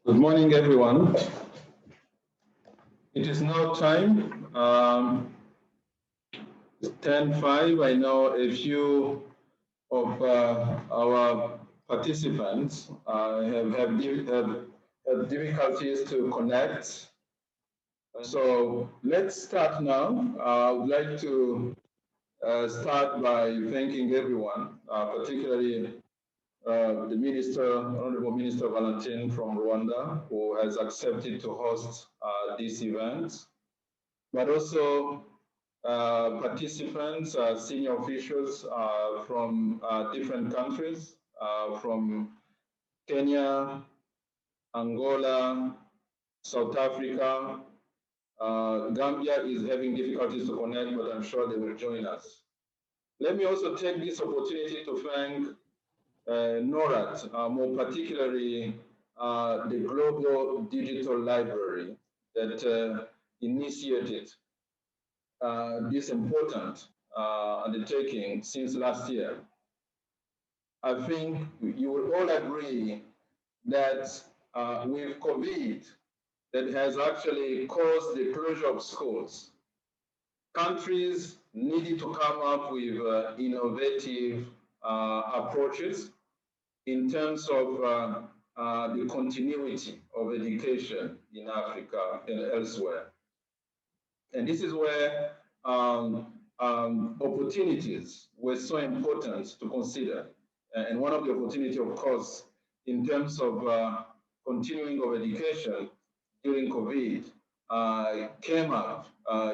Good morning, everyone. It is now time, 10:05. I know a few of our participants have difficulties to connect. So let's start now. I would like to start by thanking everyone, particularly the Minister, Honorable Minister Valentin from Rwanda, who has accepted to host this event, but also participants, senior officials from different countries, from Kenya, Angola, South Africa. Gambia is having difficulties to connect, but I'm sure they will join us. Let me also take this opportunity to thank Norad, more particularly the Global Digital Library that initiated this important undertaking since last year. I think you will all agree that with COVID, that has actually caused the closure of schools. Countries needed to come up with innovative approaches in terms of the continuity of education in Africa and elsewhere. And this is where opportunities were so important to consider. And one of the opportunities, of course, in terms of continuing of education during COVID came up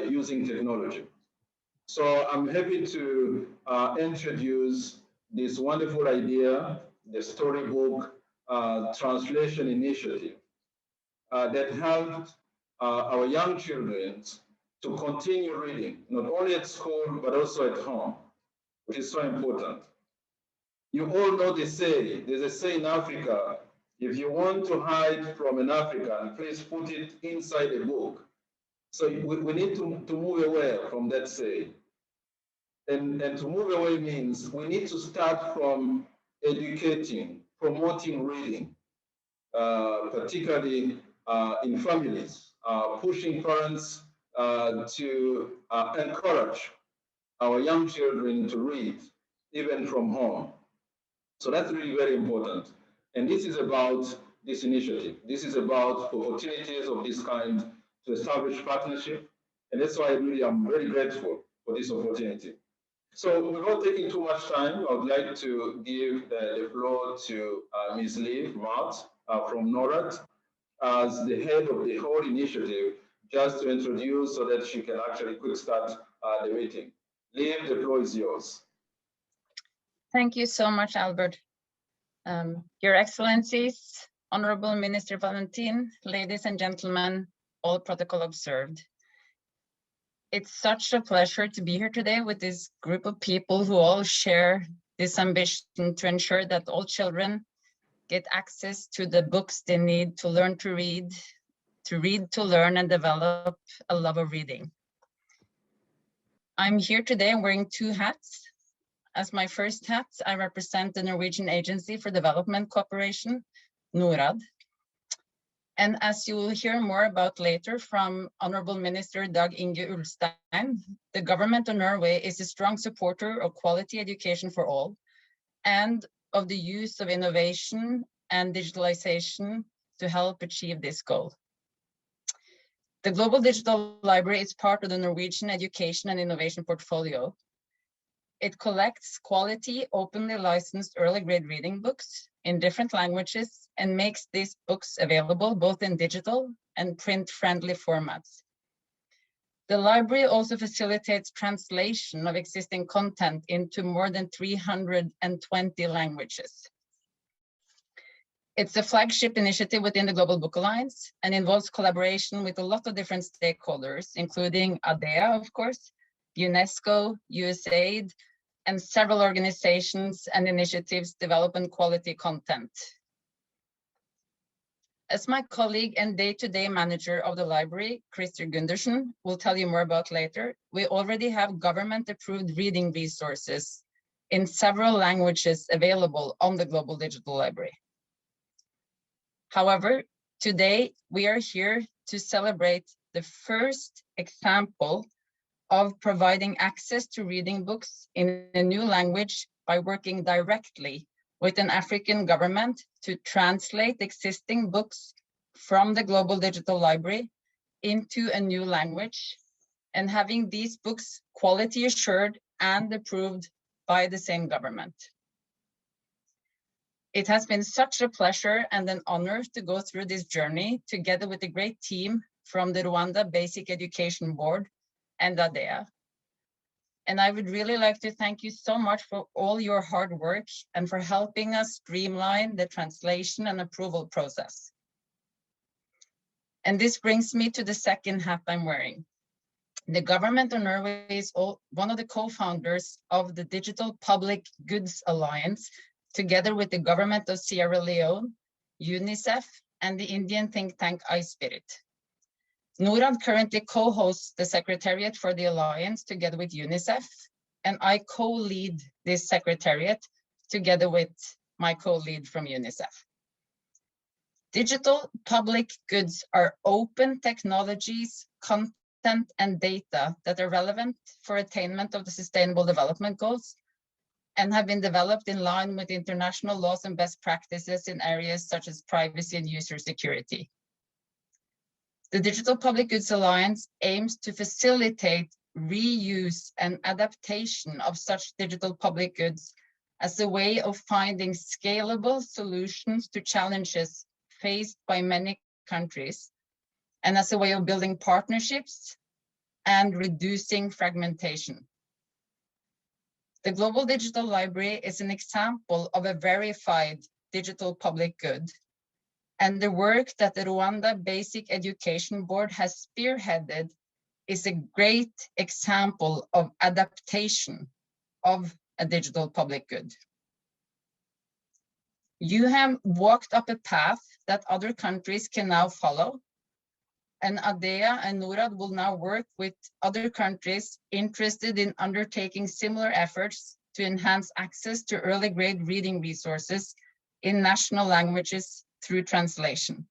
using technology. So I'm happy to introduce this wonderful idea, the Storybook translation initiative that helped our young children to continue reading, not only at school, but also at home, which is so important. You all know the say, there's a say in Africa, if you want to hide from an African, please put it inside a book. So we need to move away from that say. And to move away means we need to start from educating, promoting reading, particularly in families, pushing parents to encourage our young children to read, even from home. So that's really very important. And this is about this initiative. This is about opportunities of this kind to establish partnership. And that's why really I'm very grateful for this opportunity. So without taking too much time, I would like to give the floor to Ms. Liv Mart from Norad as the head of the whole initiative, just to introduce so that she can actually quick start the meeting. Liv, the floor is yours. Thank you so much, Albert. Your Excellencies, Honorable Minister Valentin, ladies and gentlemen, all protocol observed. It's such a pleasure to be here today with this group of people who all share this ambition to ensure that all children get access to the books they need to learn to read, to learn and develop a love of reading. I'm here today wearing two hats. As my first hat, I represent the Norwegian Agency for Development Cooperation, Norad. And as you will hear more about later from Honorable Minister Dag Inge Ulstein, the government of Norway is a strong supporter of quality education for all and of the use of innovation and digitalization to help achieve this goal. The Global Digital Library is part of the Norwegian Education and Innovation Portfolio. It collects quality, openly licensed early grade reading books in different languages and makes these books available both in digital and print-friendly formats. The library also facilitates translation of existing content into more than 320 languages. It's a flagship initiative within the Global Book Alliance and involves collaboration with a lot of different stakeholders, including ADEA, of course, UNESCO, USAID, and several organizations and initiatives developing quality content. As my colleague and day-to-day manager of the library, Christer Gundersen, will tell you more about later, we already have government-approved reading resources in several languages available on the Global Digital Library. However, Today, we are here to celebrate the first example of providing access to reading books in a new language by working directly with an African government to translate existing books from the Global Digital Library into a new language, and having these books quality assured and approved by the same government. It has been such a pleasure and an honor to go through this journey together with a great team from the Rwanda Basic Education Board and ADEA. And I would really like to thank you so much for all your hard work and for helping us streamline the translation and approval process. And this brings me to the second hat I'm wearing. The government of Norway is one of the co-founders of the Digital Public Goods Alliance, together with the government of Sierra Leone, UNICEF, and the Indian think tank iSpirit. Norad currently co-hosts the Secretariat for the Alliance together with UNICEF, and I co-lead this Secretariat together with my co-lead from UNICEF. Digital public goods are open technologies, content, and data that are relevant for attainment of the Sustainable Development Goals and have been developed in line with international laws and best practices in areas such as privacy and user security. The Digital Public Goods Alliance aims to facilitate reuse and adaptation of such digital public goods as a way of finding scalable solutions to challenges faced by many countries, and as a way of building partnerships and reducing fragmentation. The Global Digital Library is an example of a verified digital public good, and the work that the Rwanda Basic Education Board has spearheaded is a great example of adaptation of a digital public good. You have walked up a path that other countries can now follow, and ADEA and Norad will now work with other countries interested in undertaking similar efforts to enhance access to early grade reading resources in national languages through translation,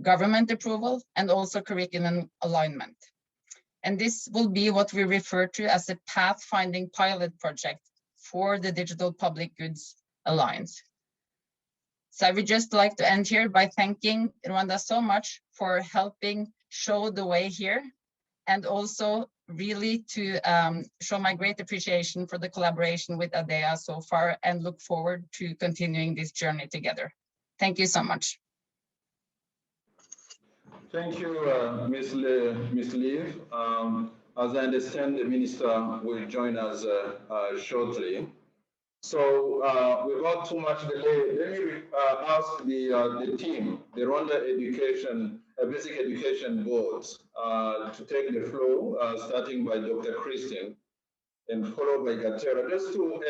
government approval, and also curriculum alignment. And this will be what we refer to as a Pathfinding pilot project for the Digital Public Goods Alliance. So I would just like to end here by thanking Rwanda so much for helping show the way here, and also really to show my great appreciation for the collaboration with ADEA so far, and look forward to continuing this journey together. Thank you so much. Thank you, Ms. Liv. As I understand, the minister will join us shortly. So without too much delay, let me ask the team, the Rwanda Basic Education Board, to take the floor, starting by Dr. Christine and followed by Gatera, just to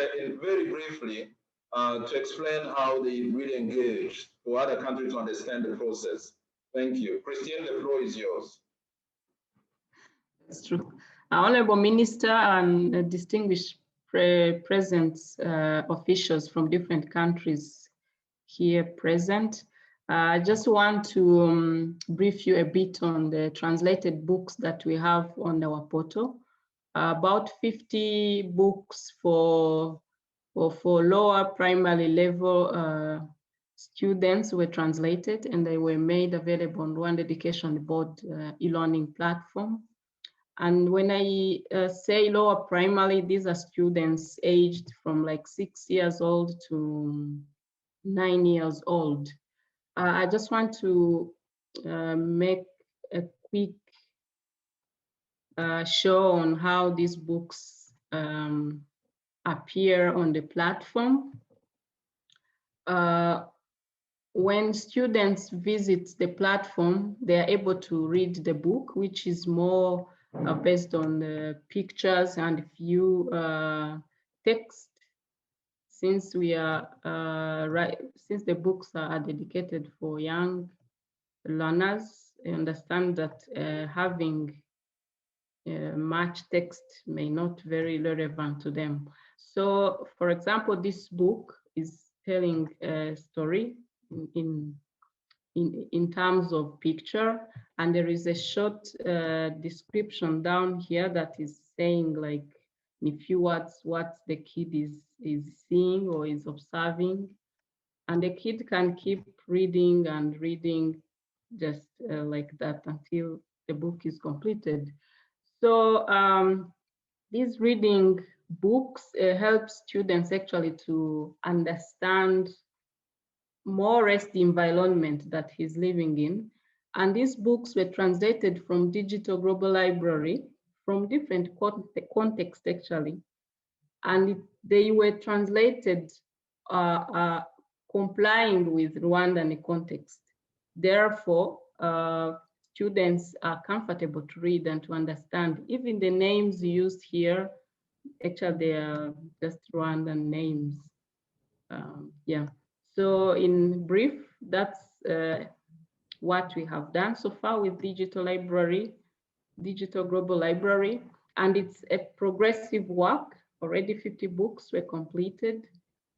very briefly to explain how they really engage for other countries to understand the process. Thank you. Christine, the floor is yours. That's true. Honorable Minister and distinguished present officials from different countries here present, I just want to brief you a bit on the translated books that we have on our portal. About 50 books for lower primary level students were translated, and they were made available on Rwanda Education Board e-learning platform. And when I say lower primary, these are students aged from like 6 years old to 9 years old. I just want to make a quick show on how these books appear on the platform. When students visit the platform, they are able to read the book, which is more based on the pictures and few text. Since we are since the books are dedicated for young learners, I understand that having much text may not very relevant to them. So, for example, this book is telling a story in in terms of picture, and there is a short description down here that is saying, like, in a few words, what the kid is seeing or is observing, and the kid can keep reading and reading just like that until the book is completed. So these reading books help students actually to understand more or less the environment that he's living in. And these books were translated from Digital Global Library from different contexts actually. And they were translated complying with Rwandan context. Therefore, students are comfortable to read and to understand. Even the names used here, actually they are just Rwandan names. Yeah. So in brief, that's what we have done so far with Digital Library, Digital Global Library, and it's a progressive work. Already 50 books were completed,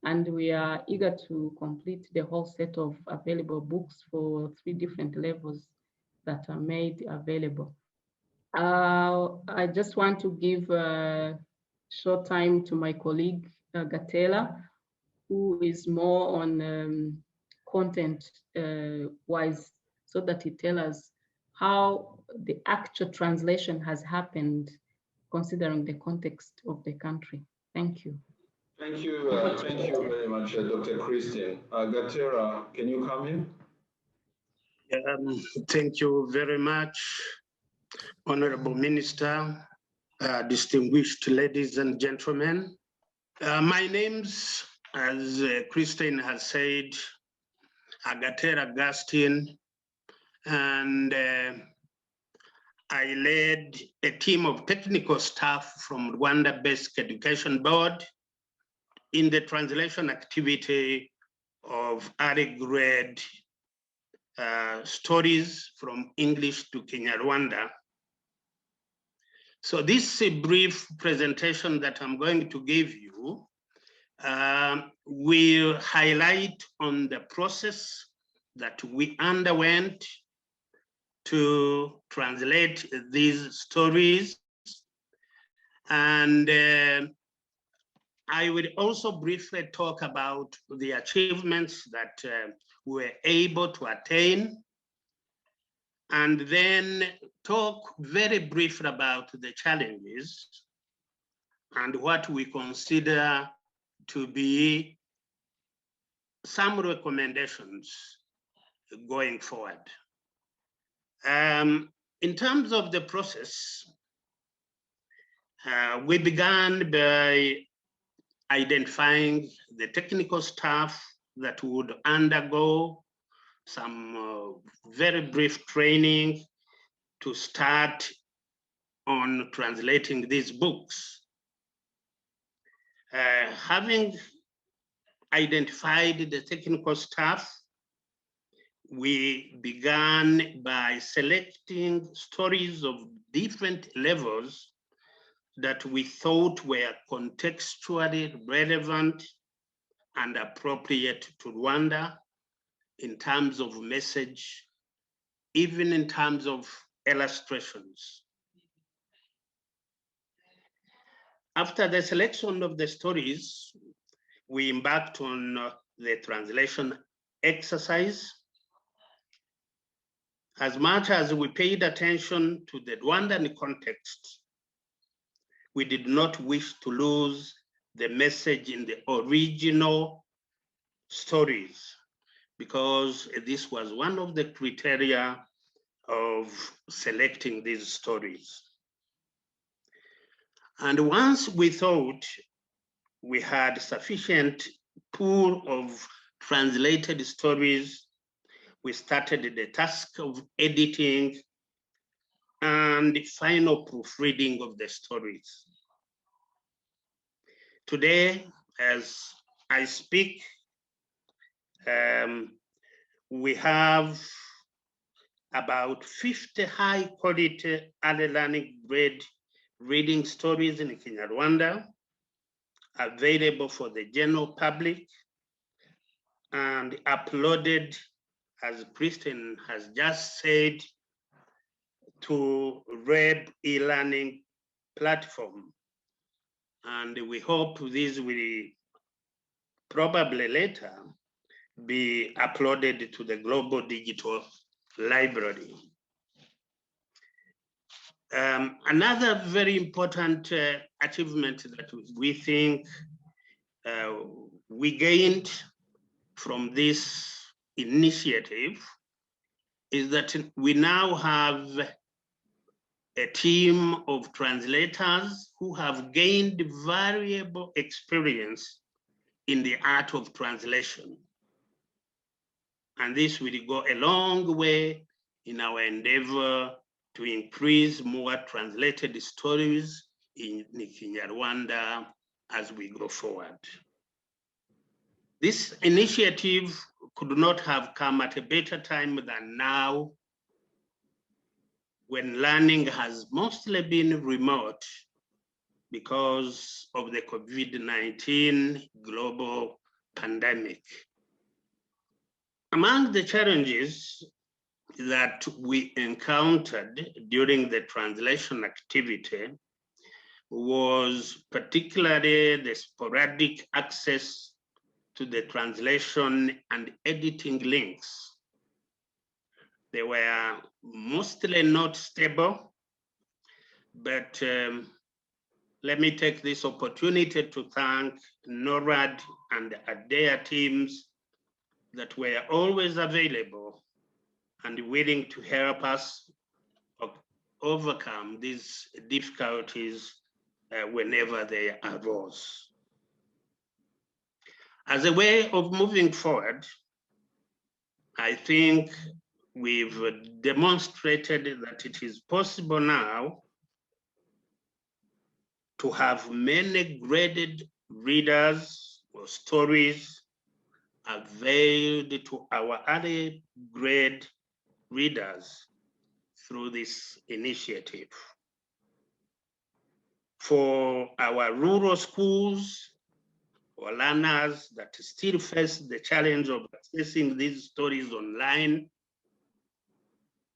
and we are eager to complete the whole set of available books for 3 different levels that are made available. I just want to give a short time to my colleague, Gatela, who is more on content wise, so that he tell us how the actual translation has happened considering the context of the country. Thank you. Thank you very much, Dr. Christine. Gatera, can you come in? Thank you very much, Honorable Minister, distinguished ladies and gentlemen. My name's, as Christine has said, Gatera Agustin, and I led a team of technical staff from Rwanda Basic Education Board in the translation activity of early grade stories from English to Kinyarwanda. So this brief presentation that I'm going to give you will highlight on the process that we underwent to translate these stories. And I will also briefly talk about the achievements that we were able to attain, and then talk very briefly about the challenges and what we consider to be some recommendations going forward. In terms of the process, we began by identifying the technical staff that would undergo some very brief training to start on translating these books. Having identified the technical staff, we began by selecting stories of different levels that we thought were contextually relevant and appropriate to Rwanda in terms of message, even in terms of illustrations. After the selection of the stories, we embarked on the translation exercise. As much as we paid attention to the Rwandan context, we did not wish to lose the message in the original stories, because this was one of the criteria of selecting these stories. And once we thought we had sufficient pool of translated stories, we started the task of editing and final proofreading of the stories. Today, as I speak, we have about 50 high quality early learning grade reading stories in Kinyarwanda available for the general public and uploaded as Kristen has just said, to REB e-learning platform. And we hope this will probably later be uploaded to the Global Digital Library. Another very important achievement that we think we gained from this initiative is that we now have a team of translators who have gained valuable experience in the art of translation. And this will go a long way in our endeavor to increase more translated stories in Rwanda as we go forward. This initiative could not have come at a better time than now, when learning has mostly been remote because of the COVID-19 global pandemic. Among the challenges that we encountered during the translation activity was particularly the sporadic access to the translation and editing links. They were mostly not stable, but let me take this opportunity to thank Norad and ADEA teams that were always available and willing to help us overcome these difficulties whenever they arose. As a way of moving forward, I think we've demonstrated that it is possible now to have many graded readers or stories availed to our early grade readers through this initiative. For our rural schools or learners that still face the challenge of accessing these stories online,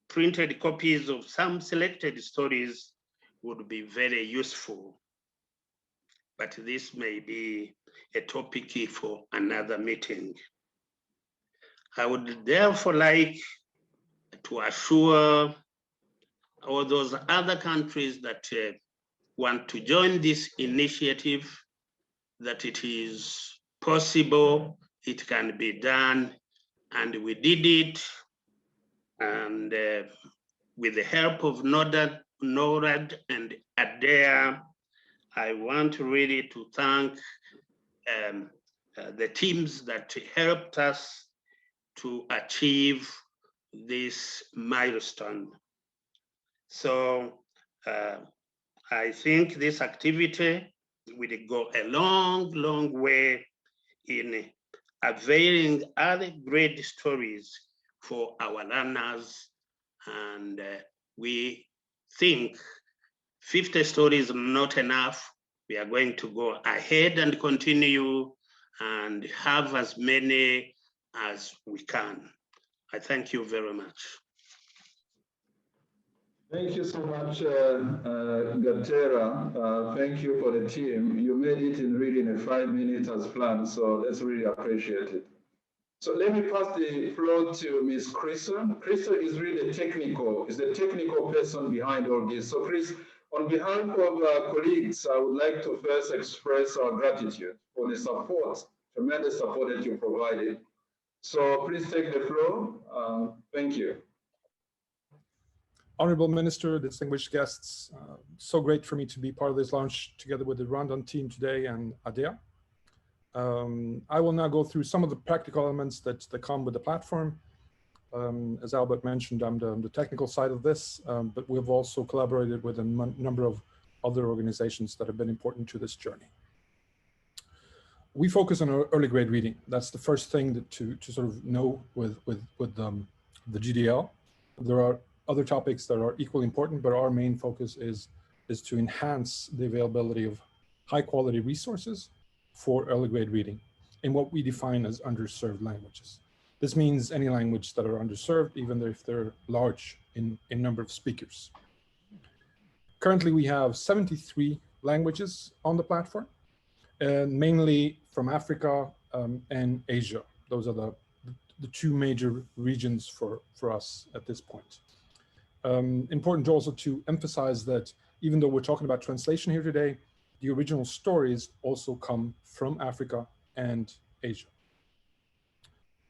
printed copies of some selected stories would be very useful. But this may be a topic for another meeting. I would therefore like to assure all those other countries that want to join this initiative that it is possible, it can be done, and we did it. And with the help of Norad and ADEA, I want really to thank the teams that helped us to achieve this milestone. So I think this activity will go a long, long way in availing other great stories for our learners. And we think 50 stories not enough. We are going to go ahead and continue and have as many as we can. I thank you very much. Thank you so much, Gatera. Thank you for the team. You made it in really in 5 minutes as planned, so that's really appreciated. So let me pass the floor to Ms. Krista. Krista is really the technical person behind all this. So Chris, on behalf of our colleagues, I would like to first express our gratitude for the support, tremendous support that you provided. So please take the floor. Thank you. Honorable Minister, distinguished guests, so great for me to be part of this launch together with the Rwandan team today and ADEA. I will now go through some of the practical elements that come with the platform. As Albert mentioned, I'm the technical side of this, but we've also collaborated with a number of other organizations that have been important to this journey. We focus on early grade reading. That's the first thing that to sort of know with the GDL. There are other topics that are equally important, but our main focus is to enhance the availability of high quality resources for early grade reading in what we define as underserved languages. This means any language that are underserved, even if they're large in number of speakers. Currently, we have 73 languages on the platform, mainly from Africa and Asia. Those are the two major regions for us at this point. Important also to emphasize that even though we're talking about translation here today, the original stories also come from Africa and Asia.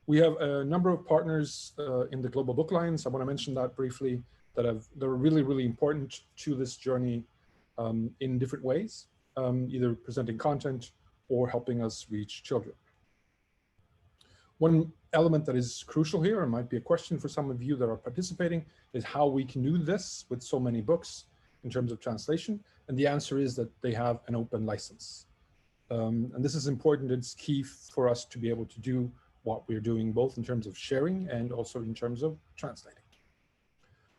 We have a number of partners in the Global Book Alliance. I want to mention that briefly, that are really, really important to this journey in different ways, either presenting content or helping us reach children. One element that is crucial here, and might be a question for some of you that are participating, is how we can do this with so many books in terms of translation. And the answer is that they have an open license. And this is important. It's key for us to be able to do what we're doing, both in terms of sharing and also in terms of translating.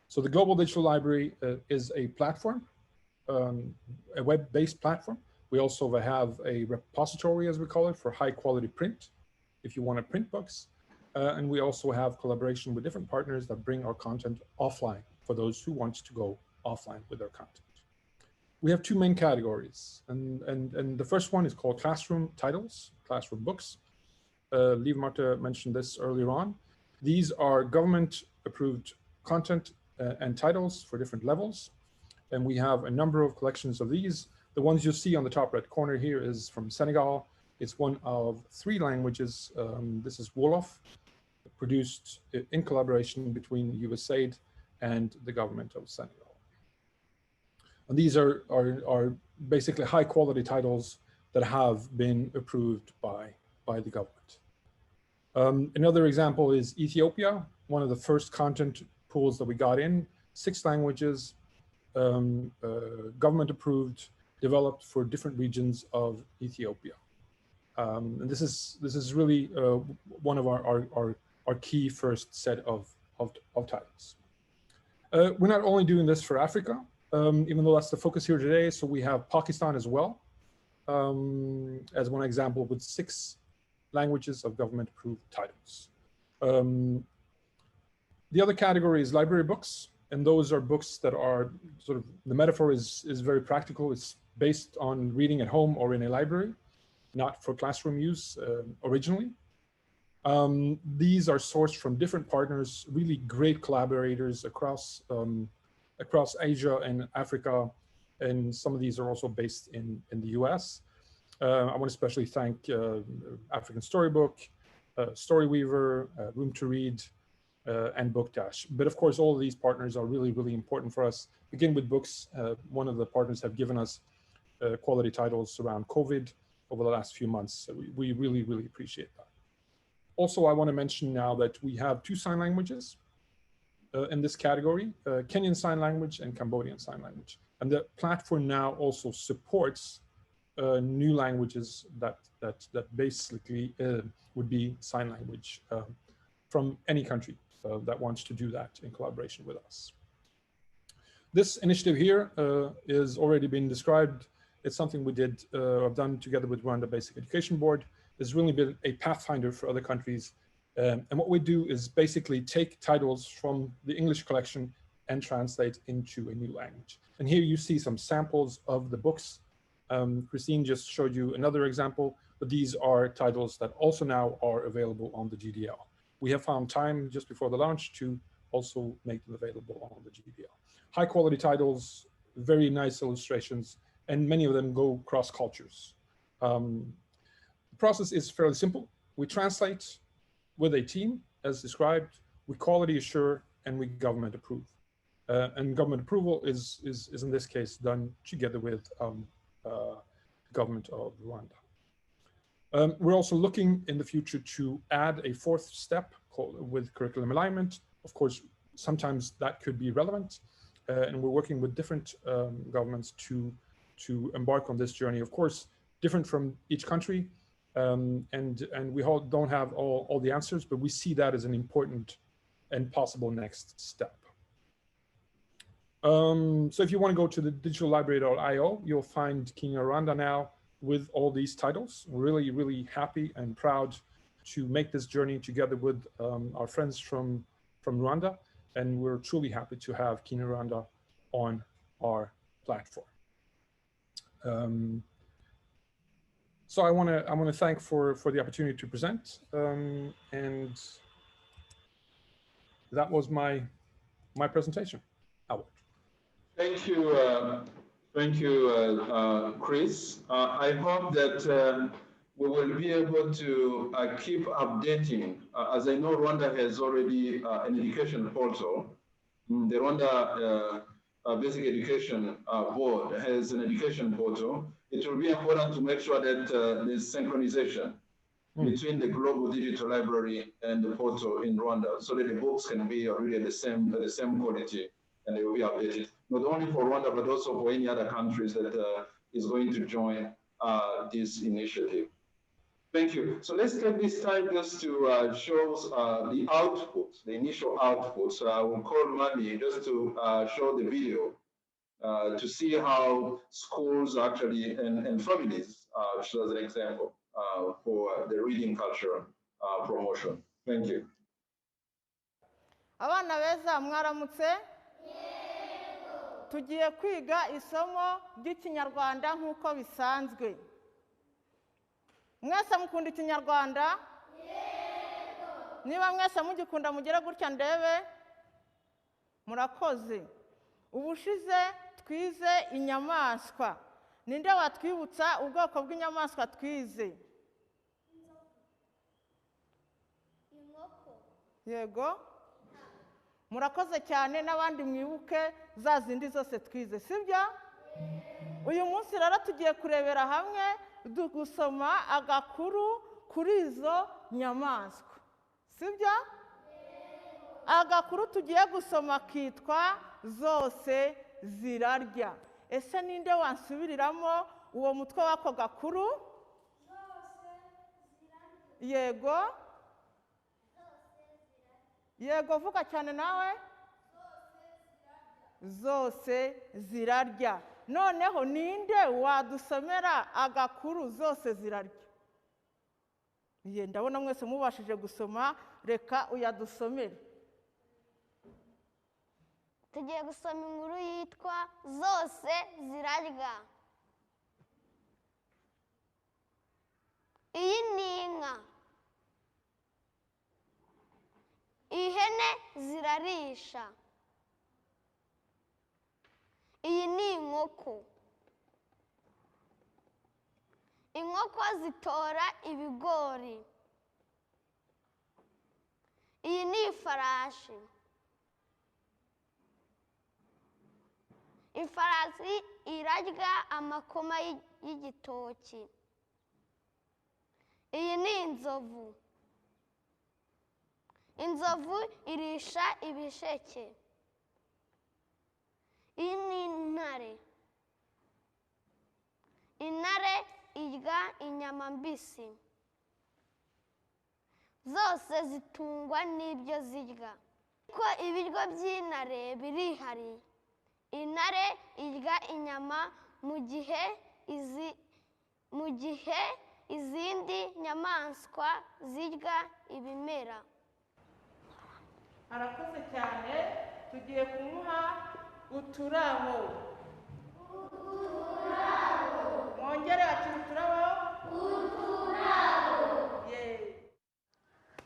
So the Global Digital Library is a platform, a web-based platform. We also have a repository, as we call it, for high quality print, if you want to print books. And we also have collaboration with different partners that bring our content offline for those who want to go offline with their content. We have two main categories, and the first one is called classroom titles, classroom books. Liv Marte mentioned this earlier on. These are government approved content and titles for different levels. And we have a number of collections of these. The ones you see on the top right corner here is from Senegal. It's one of 3 languages. This is Wolof, produced in collaboration between USAID and the government of Senegal. And these are basically high quality titles that have been approved by the government. Another example is Ethiopia, one of the first content pools that we got in, 6 languages, government approved, developed for different regions of Ethiopia. And this is really one of our key first set of titles. We're not only doing this for Africa, even though that's the focus here today. So we have Pakistan as well, as one example, with 6 languages of government approved titles. The other category is library books. And those are books that are sort of, the metaphor is very practical. It's based on reading at home or in a library, not for classroom use originally. These are sourced from different partners, really great collaborators across Asia and Africa. And some of these are also based in the US. I want to especially thank African Storybook, Storyweaver, Room to Read, and Book Dash. But of course, all of these partners are really, really important for us. Begin with books. One of the partners have given us quality titles around COVID over the last few months. So we really, really appreciate that. Also, I want to mention now that we have 2 sign languages in this category, Kenyan Sign Language and Cambodian Sign Language. And the platform now also supports new languages that basically would be sign language from any country that wants to do that in collaboration with us. This initiative here is already been described. It's something we did, I've done together with Rwanda Basic Education Board. It's really been a pathfinder for other countries. And what we do is basically take titles from the English collection and translate into a new language. And here you see some samples of the books. Christine just showed you another example, but these are titles that also now are available on the GDL. We have found time just before the launch to also make them available on the GDL. High quality titles, very nice illustrations, and many of them go cross cultures. The process is fairly simple. We translate with a team, as described, we quality assure, and we government approve. And government approval is in this case done together with the government of Rwanda. We're also looking in the future to add a 4th step with curriculum alignment. Of course, sometimes that could be relevant, and we're working with different governments to embark on this journey. Of course, different from each country, and we don't have all the answers, but we see that as an important and possible next step. So if you want to go to the digitallibrary.io, you'll find Kinyarwanda now with all these titles. We're really, really happy and proud to make this journey together with our friends from Rwanda. And we're truly happy to have Kinyarwanda on our platform. So I want to thank for the opportunity to present, and that was my presentation. Albert. Thank you, Chris. I hope that we will be able to keep updating. As I know, Rwanda has already an education portal. The Rwanda Basic Education Board has an education portal. It will be important to make sure that there's synchronization between the global digital library and the portal in Rwanda, so that the books can be really at the same quality, and they will be updated, not only for Rwanda, but also for any other countries that is going to join this initiative. Thank you. So let's take this time just to show the outputs, the initial outputs. I will call Mami just to show the video to see how schools actually and families, as an example, for the reading culture promotion. Thank you. Abana beza mwaramutse? Tugiye kwiga isomo ry'Ikinyarwanda nk'uko bisanzwe. Mwese mukunda Ikinyarwanda? Niba mwese mugikunda mugere gutya ndebe. Murakoze. Ubushize twize inyamaswa. Ninde watwibutsa ubwoko bw'inyamaswa twize? Yego. Murakoze cyane n'abandi mwibuke za zindi zose twize, sibyo? Uyu munsi rero tugiye kurebera hamwe gusoma agakuru kuri izo nyamaswa, sibyo? Agakuru tugiye gusoma kitwa Zose Zirarya. Ese ninde wansubiriramo uwo mutwe w'ako gakuru? Yego. Yego, vuga cyane nawe. Zose zirarya. Noneho ninde wadusomera agakuru Zose Zirarya? Ndabona mwese mubashije gusoma, reka uyadusomere. Tugiye gusoma inkuru yitwa Zose Zirarya. Iyi ni inka. Ihene zirarisha. Iyi ni inkoko. Inkoko zitora ibigori. Iyi ni ifarashi. Ifarasi irarya amakoma y'igitoki. Iyi ni inzovu. Inzovu irisha ibisheke. Iyi ni intare. Intare irya inyama mbisi. Zose zitungwa n'ibyo zirya. Ko ibiryo by'intare birihariye. Intare irya inyama mu gihe izindi nyamaswa zirya ibimera. Arakoze cyane, tugiye kumuha uturabo. Mwongere ati uturabo.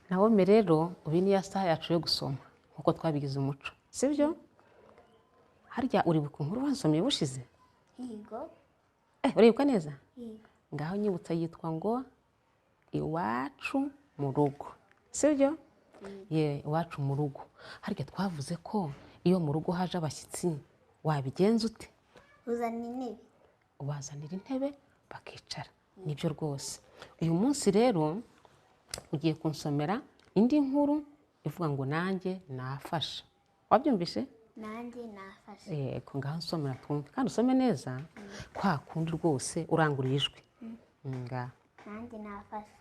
Nawe rero ubu ni ya saha yacu yo gusoma nkuko twabigize umuco, sibyo? Harya uribuka inkuru wansomeye bushize? Yego. Uribuka neza? Yego. Ngaho nyibutsa yitwa ngo Iwacu mu rugo, sibyo? Iwacu mu rugo. Harya twavuze ko iyo mu rugo haje abashyitsi wabigenza ute? Uzana intebe. Ubazanira intebe bakicara. Nibyo rwose. Uyu munsi rero ugiye kunsomera indi nkuru ivuga ngo nanjye nafasha. Wabyumvise? Nanjye nafasha. Yego, ngaho nsomera twumve kandi usome neza kwa kundi rwose urangurira ijwi. Nanjye nafasha.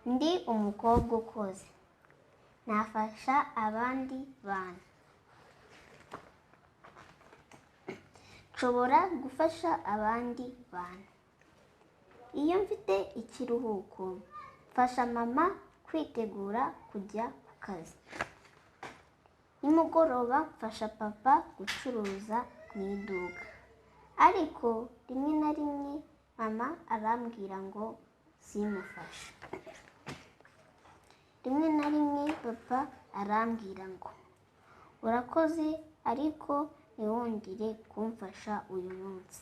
Ndi umukobwa ukoze. Nafasha abandi bantu. Nshobora gufasha abandi bantu. Iyo mfite ikiruhuko mfasha mama kwitegura kujya ku kazi. Nimugoroba mfasha papa gucuruza mu iduka. Ariko rimwe na rimwe mama arambwira ngo simufashe. Rimwe na rimwe papa arambwira ngo urakoze ariko ntiwongere kumfasha uyu munsi.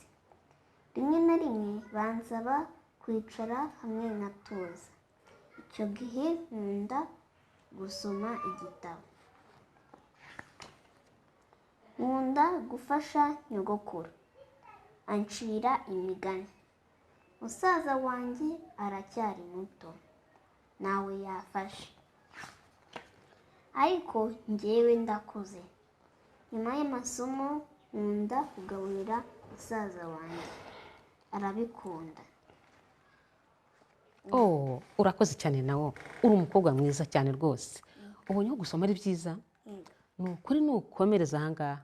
Rimwe na rimwe bansaba kwicara hamwe nkatuza. Icyo gihe nkunda gusoma igitabo. Nkunda gufasha nyogokuru ancira imigani. Musaza wanjye aracyari muto nawe yafashe. Ariko njyewe ndakuze. Nyuma y'amasomo nkunda kugaburira musaza wanjye. Arabikunda. Oh, urakoze cyane nawo. Uri umukobwa mwiza cyane rwose. Ubonye ko gusoma ari byiza? Ni ukuri nukomereza aha ngaha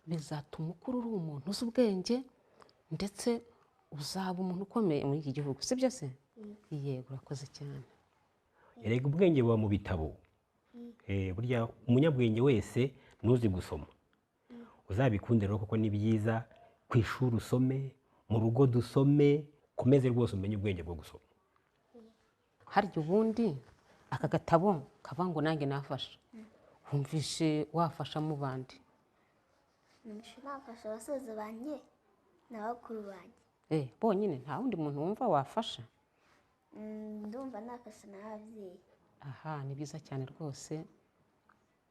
bizatuma ukura uri umuntu uzi ubwenge ndetse uzaba umuntu ukomeye muri iki gihugu, sibyo se? Yego, urakoze cyane. Erega ubwenge buba mu bitabo. Burya umunyabwenge wese nuzi gusoma. Uzabikunde rero kuko ni byiza, ku ishuri usome, mu rugo dusome, komeze rwose umenye ubwenge bwo gusoma. Harya ubundi aka gatabo kava ngo nange nafasha. Wumvishe wafasha mu bandi? Numvishe nafasha abasaza banjye n'abakuru banjye. Bonyine nta wundi muntu wumva wafasha? Ndumva nafasha n'ababyeyi. Aha, ni byiza cyane rwose.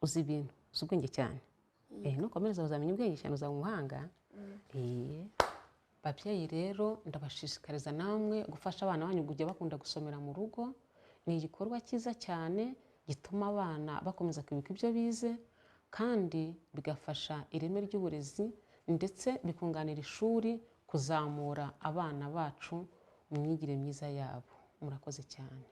Uzi ibintu, uzi ubwenge cyane. Nukomereza uzamenya ubwenge cyane, uzaba umuhanga. Babyeyi rero ndabashishikariza namwe gufasha abana banyu kujya bakunda gusomera mu rugo. Ni igikorwa cyiza cyane gituma abana bakomeza kwibuka ibyo bize kandi bigafasha ireme ry'uburezi ndetse bikunganira ishuri kuzamura abana bacu mu myigire myiza yabo. Murakoze cyane.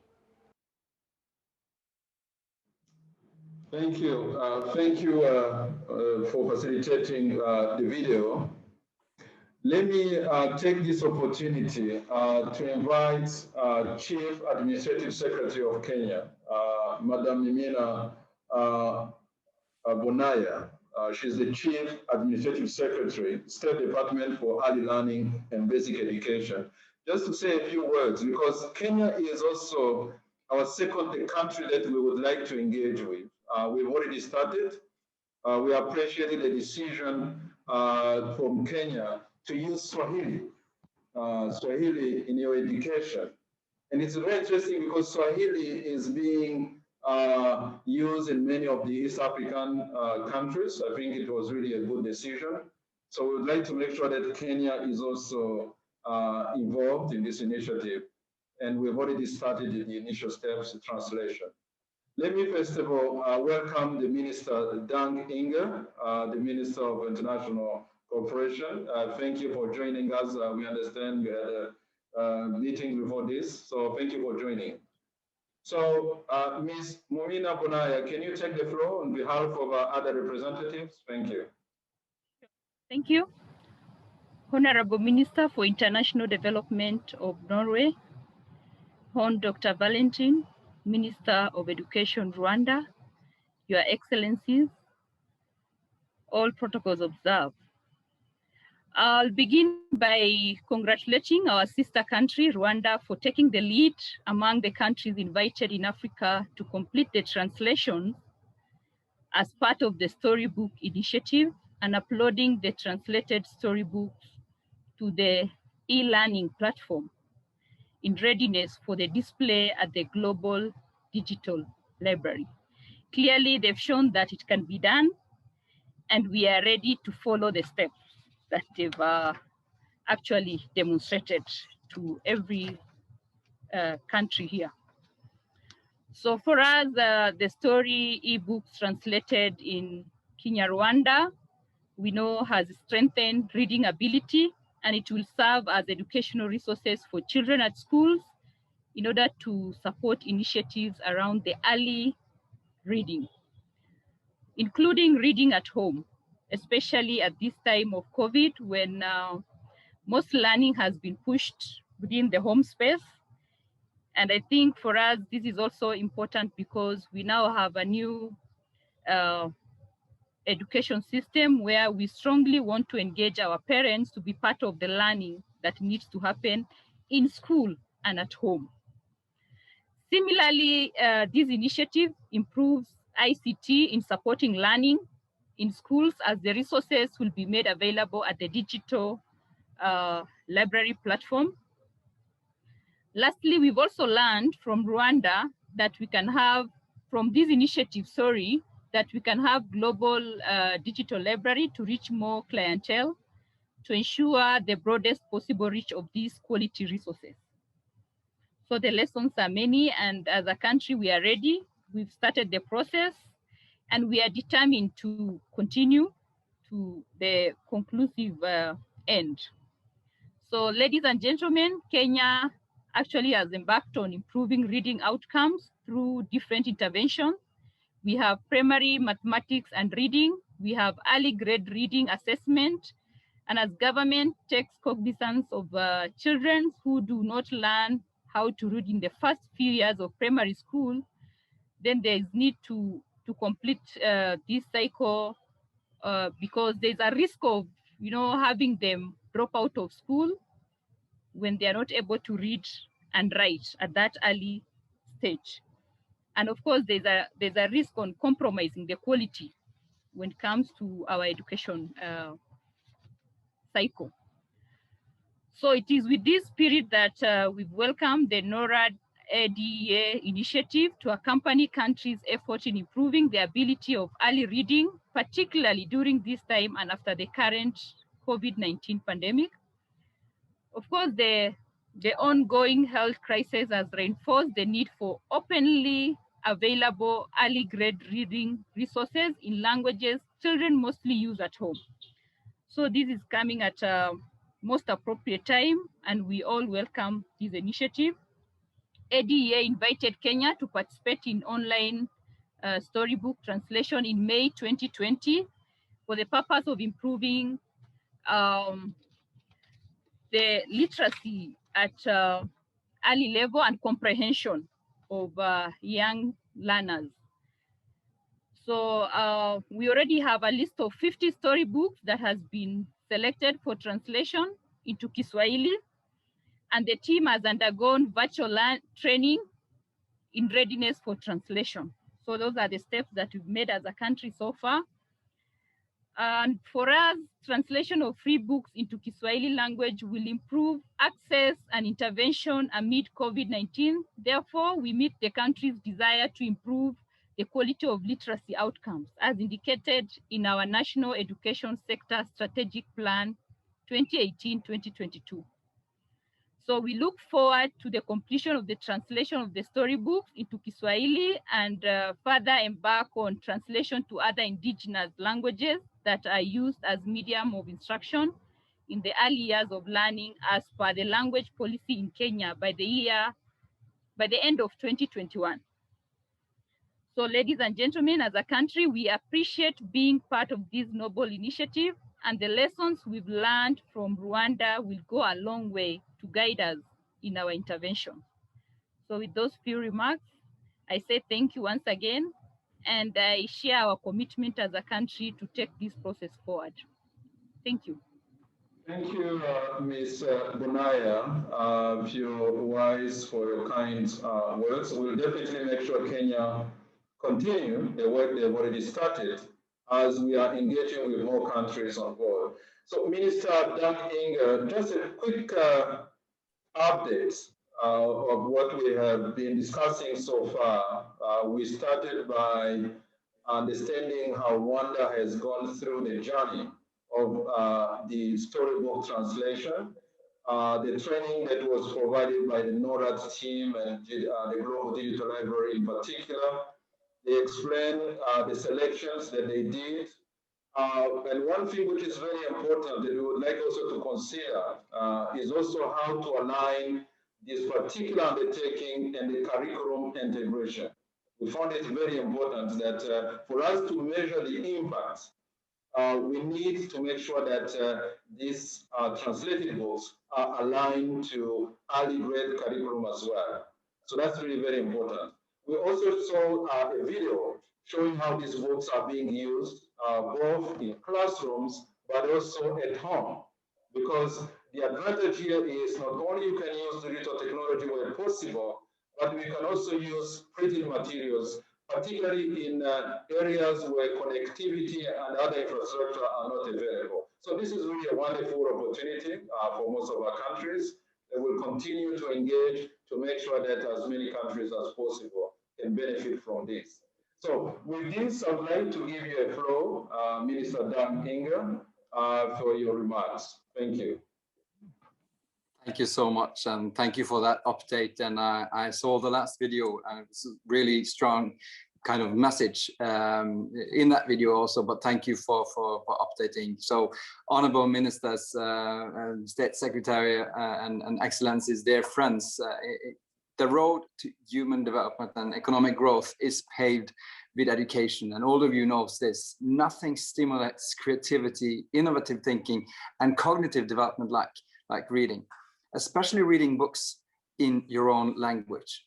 Thank you. Thank you for facilitating the video. Let me take this opportunity to invite Chief Administrative Secretary of Kenya, Madam Mimina Bonaya. She's the Chief Administrative Secretary, State Department for Early Learning and Basic Education. Just to say a few words, because Kenya is also our second country that we would like to engage with. We've already started. We appreciated the decision from Kenya to use Swahili in your education. And it's very interesting because Swahili is being used in many of the East African countries. I think it was really a good decision. So we would like to make sure that Kenya is also involved in this initiative. And we've already started the initial steps of translation. Let me first of all welcome the Minister, Dang Inge, the Minister of International Cooperation. Thank you for joining us. We understand you had a meeting before this, so thank you for joining. So Ms. Mumina Bonaya, can you take the floor on behalf of our other representatives? Thank you. Thank you. Honorable Minister for International Development of Norway, Hon Dr. Valentin, Minister of Education, Rwanda, Your Excellencies, all protocols observed. I'll begin by congratulating our sister country, Rwanda, for taking the lead among the countries invited in Africa to complete the translation as part of the Storybook initiative and uploading the translated storybooks to the e-learning platform in readiness for the display at the Global Digital Library. Clearly, they've shown that it can be done, and we are ready to follow the steps that they've actually demonstrated to every country here. So for us, the story ebooks translated in Kinyarwanda, we know has strengthened reading ability, and it will serve as educational resources for children at schools in order to support initiatives around the early reading, including reading at home, especially at this time of COVID when most learning has been pushed within the home space. And I think for us, this is also important because we now have a new education system where we strongly want to engage our parents to be part of the learning that needs to happen in school and at home. Similarly, this initiative improves ICT in supporting learning in schools, as the resources will be made available at the digital library platform. Lastly, we've also learned from Rwanda that we can have, from this initiative, that we can have global digital library to reach more clientele to ensure the broadest possible reach of these quality resources. So the lessons are many, and as a country, we are ready. We've started the process, and we are determined to continue to the conclusive end. So ladies and gentlemen, Kenya actually has embarked on improving reading outcomes through different interventions. We have primary mathematics and reading. We have early grade reading assessment. And as government takes cognizance of children who do not learn how to read in the first few years of primary school, then there is need to complete this cycle because there's a risk of having them drop out of school when they are not able to read and write at that early stage. And of course, there's a risk on compromising the quality when it comes to our education cycle. So it is with this spirit that we've welcomed the Norad ADEA initiative to accompany countries' effort in improving the ability of early reading, particularly during this time and after the current COVID-19 pandemic. Of course, the ongoing health crisis has reinforced the need for openly available early grade reading resources in languages children mostly use at home. So this is coming at a most appropriate time, and we all welcome this initiative. ADEA invited Kenya to participate in online storybook translation in May 2020 for the purpose of improving the literacy at early level and comprehension of young learners. So we already have a list of 50 storybooks that has been selected for translation into Kiswahili, and the team has undergone virtual training in readiness for translation. So those are the steps that we've made as a country so far. And for us, translation of free books into Kiswahili language will improve access and intervention amid COVID-19. Therefore, we meet the country's desire to improve the quality of literacy outcomes, as indicated in our National Education Sector Strategic Plan 2018-2022. So we look forward to the completion of the translation of the storybooks into Kiswahili and further embark on translation to other indigenous languages that are used as medium of instruction in the early years of learning as per the language policy in Kenya by the end of 2021. So ladies and gentlemen, as a country, we appreciate being part of this noble initiative, and the lessons we've learned from Rwanda will go a long way to guide us in our intervention. So with those few remarks, I say thank you once again, and I share our commitment as a country to take this process forward. Thank you. Thank you, Ms. Bunaya, your wise for your kind words. We'll definitely make sure Kenya continue the work they've already started as we are engaging with more countries on board. So, Minister Doug Inger, just a quick update of what we have been discussing so far. We started by understanding how Rwanda has gone through the journey of the storybook translation, the training that was provided by the Norad team and the Global Digital Library in particular. They explained the selections that they did. And one thing which is very important that we would like also to consider is also how to align this particular undertaking and the curriculum integration. We found it very important that for us to measure the impact, we need to make sure that these translated books are aligned to early grade curriculum as well. So that's really very important. We also saw a video showing how these books are being used both in classrooms, but also at home. Because the advantage here is not only you can use digital technology where possible, but we can also use printed materials, particularly in areas where connectivity and other infrastructure are not available. So this is really a wonderful opportunity for most of our countries. They will continue to engage to make sure that as many countries as possible can benefit from this. So with this, I'd like to give you a floor, Minister Dan Inger, for your remarks. Thank you. Thank you so much, and thank you for that update. And I saw the last video, and it's a really strong kind of message in that video also, but thank you for updating. So honorable ministers, state secretary and excellencies, dear friends, the road to human development and economic growth is paved with education, and all of you know this. Nothing stimulates creativity, innovative thinking, and cognitive development like reading, especially reading books in your own language.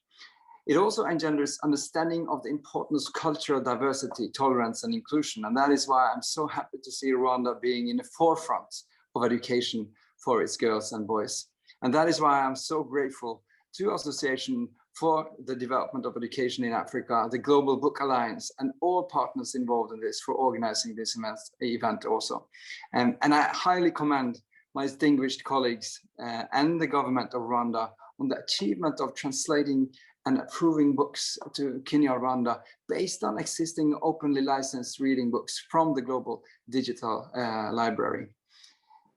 It also engenders understanding of the importance of cultural diversity, tolerance, and inclusion. And that is why I'm so happy to see Rwanda being in the forefront of education for its girls and boys. And that is why I'm so grateful to Association for the Development of Education in Africa, the Global Book Alliance, and all partners involved in this for organizing this event also. And I highly commend my distinguished colleagues and the government of Rwanda on the achievement of translating and approving books to Kinyarwanda based on existing openly licensed reading books from the Global Digital Library.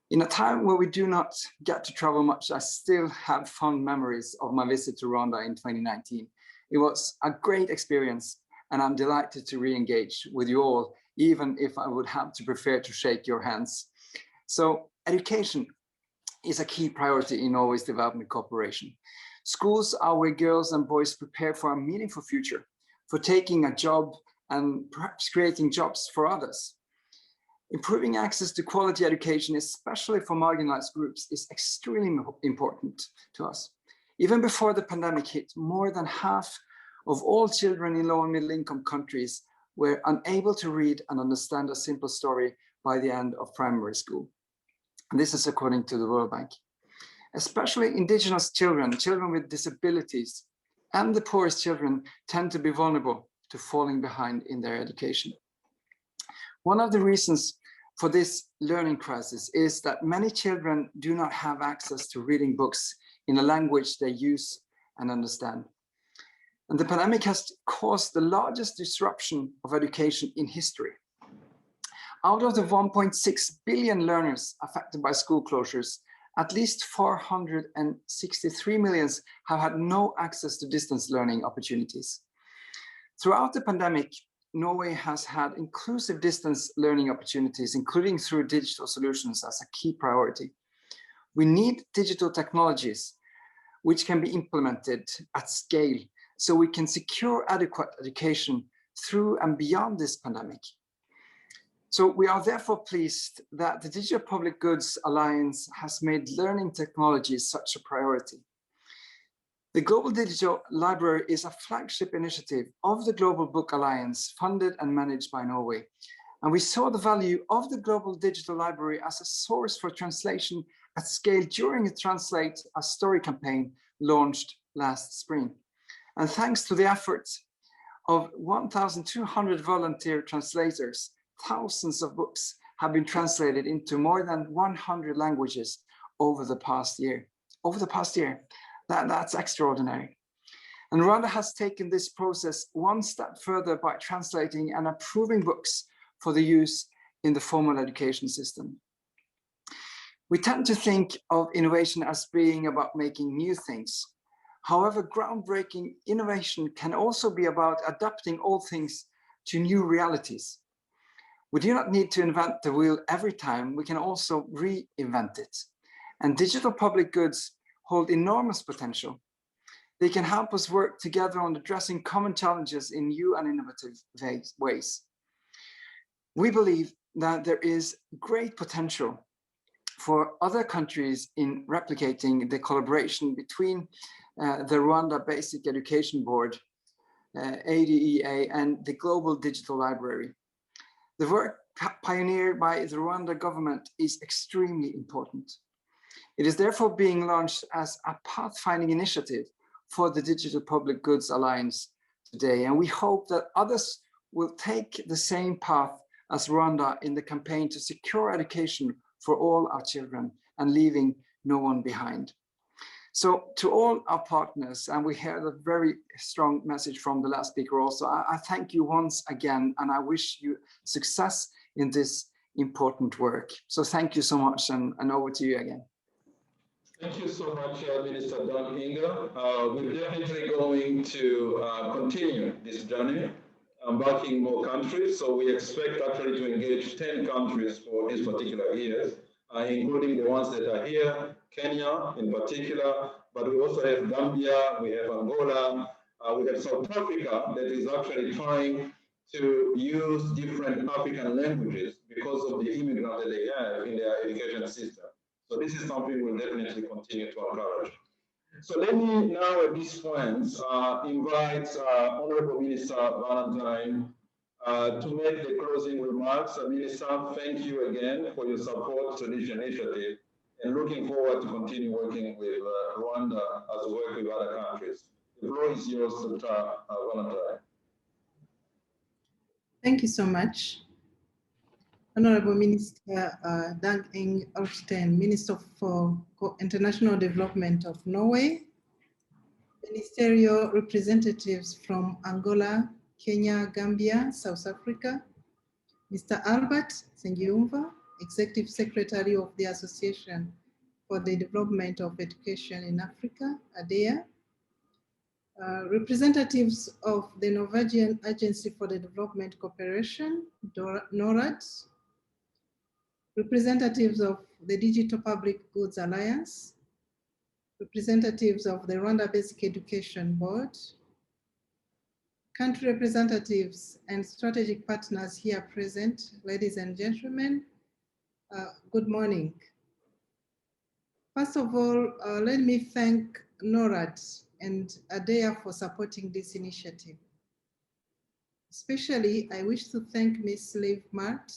In a time where we do not get to travel much, I still have fond memories of my visit to Rwanda in 2019. It was a great experience, and I'm delighted to re-engage with you all, even if I would have to prefer to shake your hands. So education is a key priority in Norway's development cooperation. Schools are where girls and boys prepare for a meaningful future, for taking a job and perhaps creating jobs for others. Improving access to quality education, especially for marginalized groups, is extremely important to us. Even before the pandemic hit, more than half of all children in low and middle income countries were unable to read and understand a simple story by the end of primary school. And this is according to the World Bank. Especially indigenous children, children with disabilities, and the poorest children tend to be vulnerable to falling behind in their education. One of the reasons for this learning crisis is that many children do not have access to reading books in a language they use and understand. And the pandemic has caused the largest disruption of education in history. Out of the 1.6 billion learners affected by school closures, at least 463 million have had no access to distance learning opportunities. Throughout the pandemic, Norway has had inclusive distance learning opportunities, including through digital solutions, as a key priority. We need digital technologies which can be implemented at scale so we can secure adequate education through and beyond this pandemic. So we are therefore pleased that the Digital Public Goods Alliance has made learning technologies such a priority. The Global Digital Library is a flagship initiative of the Global Book Alliance, funded and managed by Norway. And we saw the value of the Global Digital Library as a source for translation at scale during a Translate a Story campaign launched last spring. And thanks to the efforts of 1,200 volunteer translators, thousands of books have been translated into more than 100 languages over the past year. That's extraordinary. And Rwanda has taken this process one step further by translating and approving books for the use in the formal education system. We tend to think of innovation as being about making new things. However, groundbreaking innovation can also be about adapting old things to new realities. We do not need to invent the wheel every time, we can also reinvent it. And digital public goods hold enormous potential. They can help us work together on addressing common challenges in new and innovative ways. We believe that there is great potential for other countries in replicating the collaboration between the Rwanda Basic Education Board, ADEA, and the Global Digital Library. The work pioneered by the Rwanda government is extremely important. It is therefore being launched as a pathfinding initiative for the Digital Public Goods Alliance today, and we hope that others will take the same path as Rwanda in the campaign to secure education for all our children and leaving no one behind. So to all our partners, and we heard a very strong message from the last speaker also, I thank you once again, and I wish you success in this important work. So thank you so much, and over to you again. Thank you so much, Minister Don Inga. We're definitely going to continue this journey, embarking more countries. So we expect actually to engage 10 countries for this particular year, including the ones that are here, Kenya in particular, but we also have Gambia, we have Angola, we have South Africa that is actually trying to use different African languages because of the immigrants that they have in their education system. So this is something we'll definitely continue to encourage. So let me now at this point invite Honorable Minister Valentine to make the closing remarks. Minister, thank you again for your support to this initiative, and looking forward to continue working with Rwanda as we work with other countries. The floor is yours, Dr. Valentine. Thank you so much. Honorable Minister Dag Eng Olsten, Minister for International Development of Norway, ministerial representatives from Angola, Kenya, Gambia, South Africa, Mr. Albert Nsengiyumva, Executive Secretary of the Association for the Development of Education in Africa, ADEA, representatives of the Norwegian Agency for the Development Cooperation, Norad, representatives of the Digital Public Goods Alliance, representatives of the Rwanda Basic Education Board, country representatives and strategic partners here present, ladies and gentlemen, good morning. First of all, let me thank Norad and ADEA for supporting this initiative. Especially, I wish to thank Ms. Liv Mart,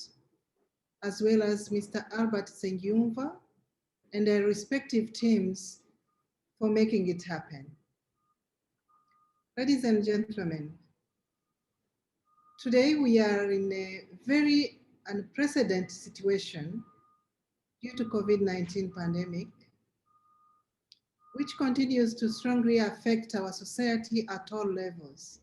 as well as Mr. Albert Nsengiyumva and their respective teams for making it happen. Ladies and gentlemen, today we are in a very unprecedented situation due to COVID-19 pandemic, which continues to strongly affect our society at all levels.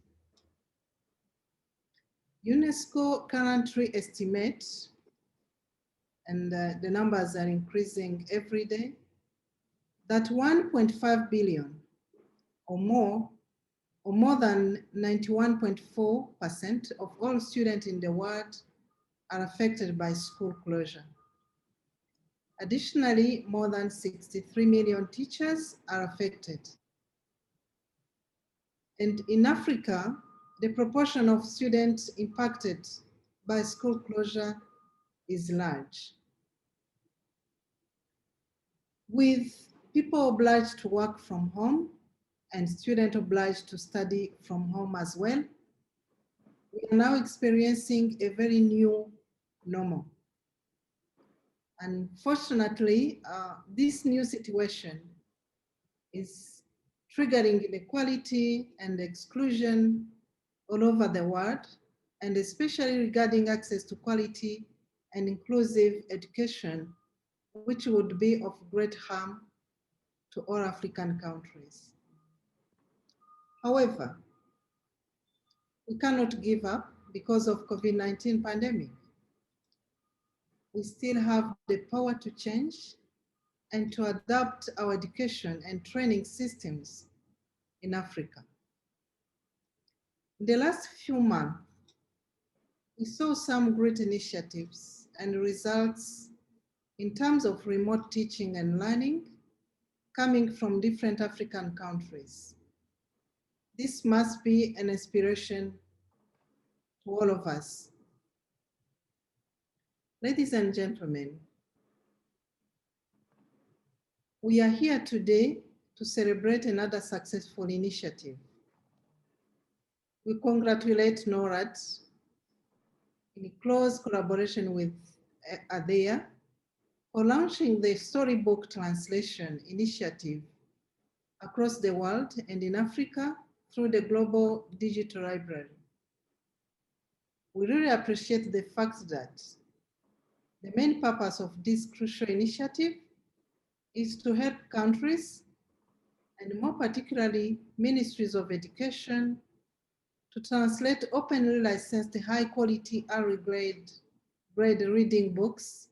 UNESCO currently estimates, and the numbers are increasing every day, that 1.5 billion or more than 91.4% of all students in the world are affected by school closure. Additionally, more than 63 million teachers are affected. And in Africa, the proportion of students impacted by school closure is large. With people obliged to work from home and students obliged to study from home as well, we are now experiencing a very new normal. Unfortunately, this new situation is triggering inequality and exclusion all over the world, and especially regarding access to quality and inclusive education, which would be of great harm to all African countries. However, we cannot give up because of COVID-19 pandemic. We still have the power to change and to adapt our education and training systems in Africa. In the last few months, we saw some great initiatives and results in terms of remote teaching and learning coming from different African countries. This must be an inspiration to all of us. Ladies and gentlemen, we are here today to celebrate another successful initiative. We congratulate Norad in close collaboration with ADEA for launching the Storybook translation initiative across the world and in Africa through the Global Digital Library. We really appreciate the fact that the main purpose of this crucial initiative is to help countries, and more particularly ministries of education, to translate openly licensed high-quality grade reading books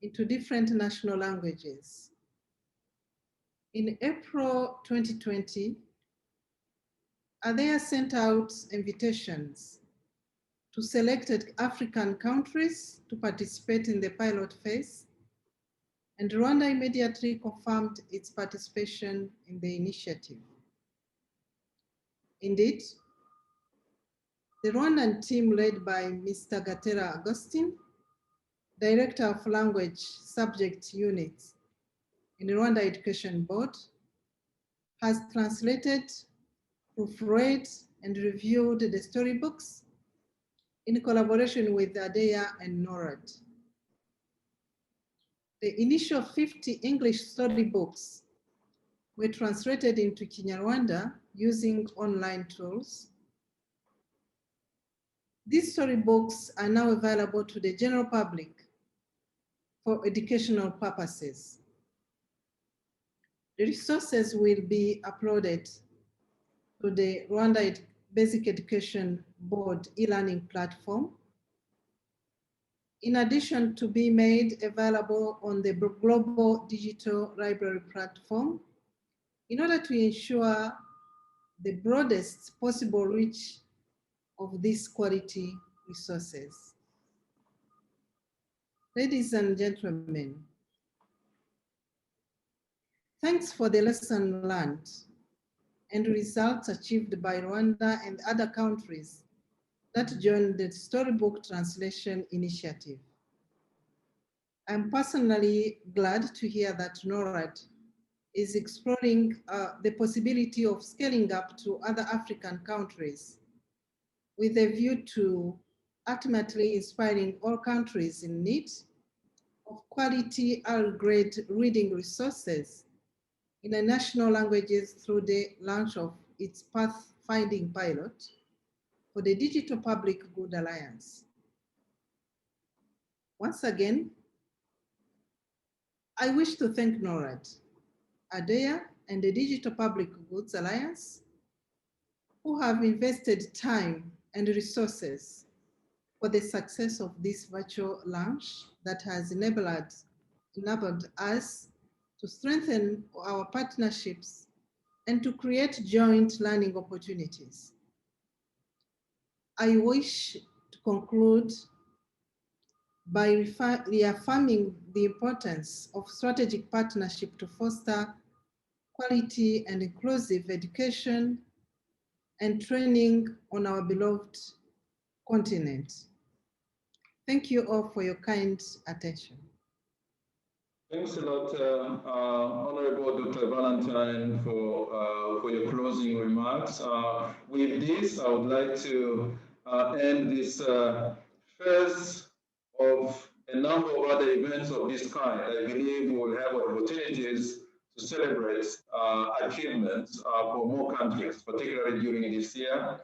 into different national languages. In April 2020, ADEA sent out invitations to selected African countries to participate in the pilot phase, and Rwanda immediately confirmed its participation in the initiative. Indeed, the Rwandan team led by Mr. Gatera Augustine, Director of Language Subject Unit in the Rwanda Education Board, has translated, proofread, and reviewed the storybooks in collaboration with ADEA and Norad. The initial 50 English storybooks were translated into Kinyarwanda using online tools. These storybooks are now available to the general public for educational purposes. The resources will be uploaded to the Rwanda Basic Education Board e-learning platform, in addition to be made available on the Global Digital Library platform, in order to ensure the broadest possible reach of these quality resources. Ladies and gentlemen, thanks for the lesson learned and results achieved by Rwanda and other countries that joined the Storybook Translation Initiative. I'm personally glad to hear that Norad is exploring the possibility of scaling up to other African countries with a view to ultimately inspiring all countries in need of quality grade reading resources in the national languages through the launch of its Pathfinding pilot for the Digital Public Good Alliance. Once again, I wish to thank Norad, ADEA, and the Digital Public Goods Alliance, who have invested time and resources for the success of this virtual launch that has enabled us to strengthen our partnerships and to create joint learning opportunities. I wish to conclude by reaffirming the importance of strategic partnership to foster quality and inclusive education and training on our beloved continent. Thank you all for your kind attention. Thanks a lot, Honorable Dr. Valentine, for your closing remarks. With this, I would like to end this first of a number of other events of this kind. I believe we will have opportunities to celebrate achievements for more countries, particularly during this year.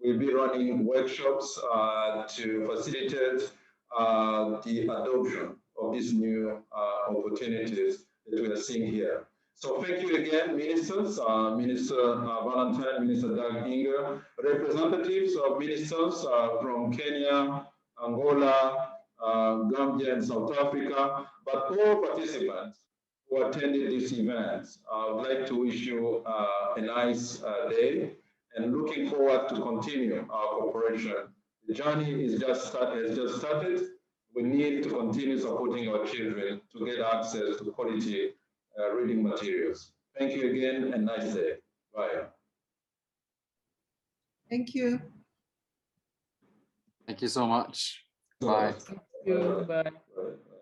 We'll be running workshops to facilitate the adoption of these new opportunities that we are seeing here. So thank you again, ministers, Minister Valentine, Minister Doug Inger, representatives of ministers from Kenya, Angola, Gambia, and South Africa, but all participants who attended this event. I would like to wish you a nice day and looking forward to continue our cooperation. The journey has just started. We need to continue supporting our children to get access to quality reading materials. Thank you again and nice day. Bye. Thank you. Thank you so much. Bye. Thank you. Bye. Bye.